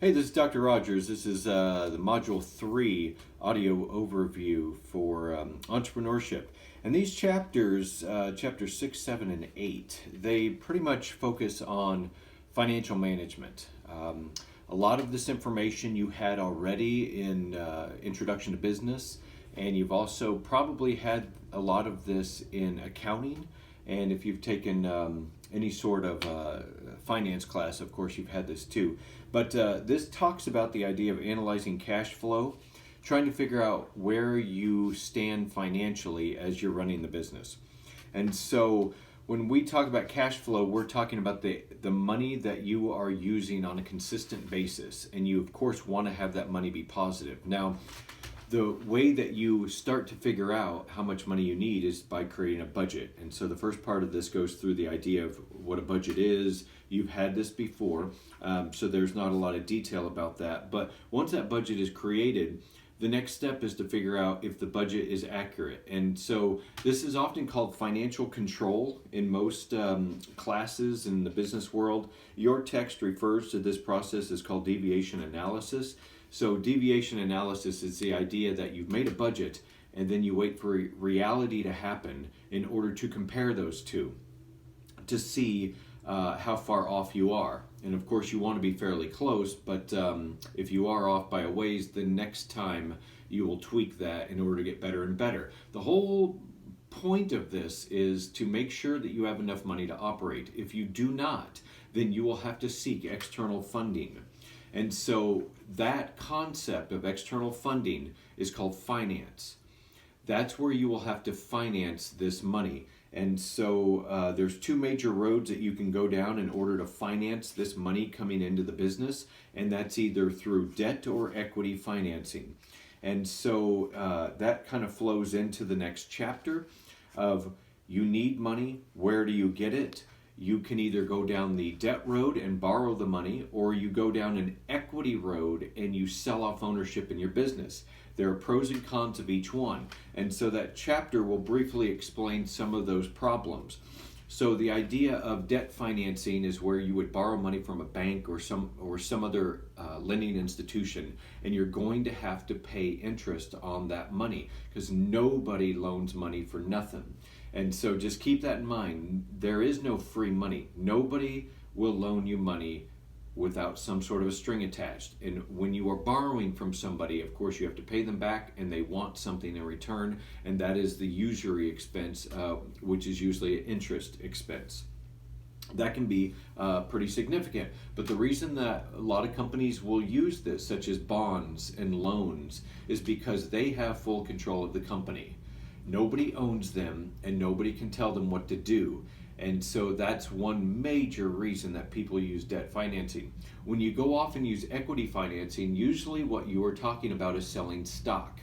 Hey, this is Dr. Rogers. This is the Module 3 audio overview for entrepreneurship. And these chapters, chapters 6, 7, and 8, they pretty much focus on financial management. A lot of this information you had already in Introduction to Business, and you've also probably had a lot of this in accounting. And if you've taken any sort of finance class, of course, you've had this too. But this talks about the idea of analyzing cash flow, trying to figure out where you stand financially as you're running the business. And so when we talk about cash flow, we're talking about the money that you are using on a consistent basis. And you, of course, want to have that money be positive. Now, the way that you start to figure out how much money you need is by creating a budget. And so the first part of this goes through the idea of what a budget is. You've had this before, so there's not a lot of detail about that. But once that budget is created, the next step is to figure out if the budget is accurate. And so this is often called financial control in most classes in the business world. Your text refers to this process as called deviation analysis. So deviation analysis is the idea that you've made a budget and then you wait for reality to happen in order to compare those two to see how far off you are. And of course you want to be fairly close, but if you are off by a ways, the next time you will tweak that in order to get better and better. The whole point of this is to make sure that you have enough money to operate. If you do not, then you will have to seek external funding. And so that concept of external funding is called finance. That's where you will have to finance this money. And so there's two major roads that you can go down in order to finance this money coming into the business, and that's either through debt or equity financing. And so that kind of flows into the next chapter of you need money, where do you get it? You can either go down the debt road and borrow the money, or you go down an equity road and you sell off ownership in your business. There are pros and cons of each one. And so that chapter will briefly explain some of those problems. So the idea of debt financing is where you would borrow money from a bank or some other lending institution, and you're going to have to pay interest on that money because nobody loans money for nothing. And so just keep that in mind. There is no free money. Nobody will loan you money without some sort of a string attached. And when you are borrowing from somebody, of course, you have to pay them back and they want something in return. And that is the usury expense, which is usually an interest expense. That can be pretty significant. But the reason that a lot of companies will use this, such as bonds and loans, is because they have full control of the company. Nobody owns them and nobody can tell them what to do. And so that's one major reason that people use debt financing. When you go off and use equity financing, usually what you are talking about is selling stock.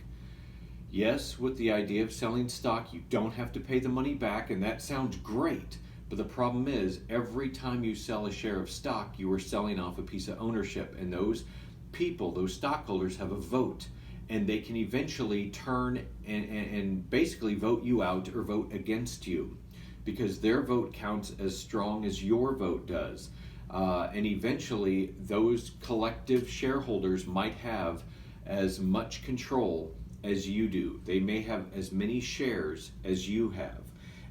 Yes, with the idea of selling stock, you don't have to pay the money back, and that sounds great. But the problem is, every time you sell a share of stock, you are selling off a piece of ownership. And those people, those stockholders, have a vote. And they can eventually turn and basically vote you out or vote against you because their vote counts as strong as your vote does. And eventually those collective shareholders might have as much control as you do. They may have as many shares as you have.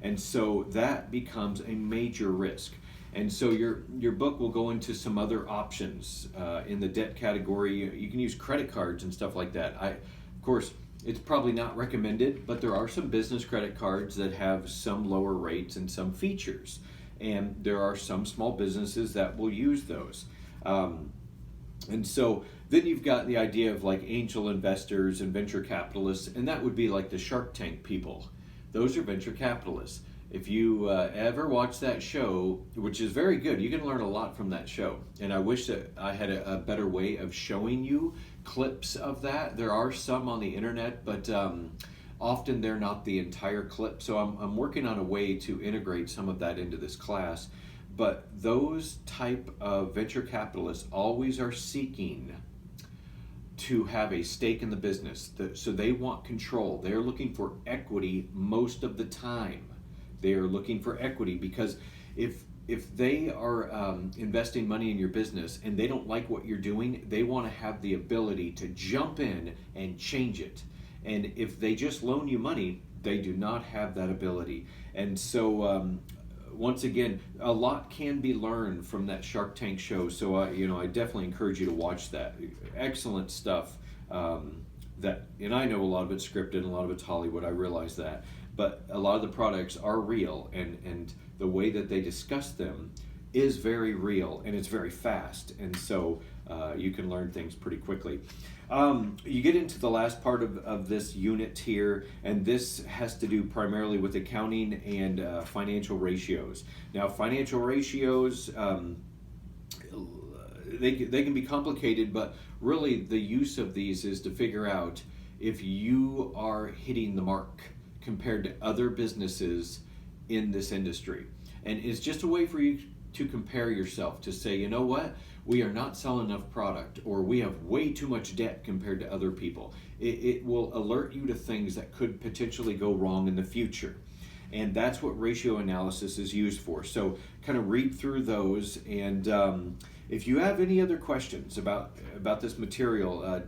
And so that becomes a major risk. And so your book will go into some other options in the debt category. You can use credit cards and stuff like that. Of course, it's probably not recommended, but there are some business credit cards that have some lower rates and some features. And there are some small businesses that will use those. And so then you've got the idea of like angel investors and venture capitalists, and that would be like the Shark Tank people. Those are venture capitalists. If you ever watch that show, which is very good, you can learn a lot from that show. And I wish that I had a better way of showing you clips of that. There are some on the internet, but often they're not the entire clip. So I'm working on a way to integrate some of that into this class. But those type of venture capitalists always are seeking to have a stake in the business. So they want control. They're looking for equity most of the time. They are looking for equity because if if they are investing money in your business and they don't like what you're doing, they want to have the ability to jump in and change it. And if they just loan you money, they do not have that ability. And so, once again, a lot can be learned from that Shark Tank show. So, I definitely encourage you to watch that. Excellent stuff. And I know a lot of it's scripted and a lot of it's Hollywood. I realize that, but a lot of the products are real, and the way that they discuss them is very real, and it's very fast, and so you can learn things pretty quickly. You get into the last part of this unit here, and this has to do primarily with accounting and financial ratios. Now, financial ratios, they can be complicated, but really the use of these is to figure out if you are hitting the mark compared to other businesses in this industry. And it's just a way for you to compare yourself, to say, you know what, we are not selling enough product, or we have way too much debt compared to other people. It will alert you to things that could potentially go wrong in the future. And that's what ratio analysis is used for. So kind of read through those, and if you have any other questions about this material,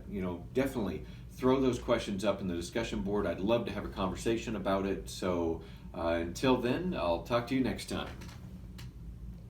definitely throw those questions up in the discussion board. I'd love to have a conversation about it. So until then, I'll talk to you next time.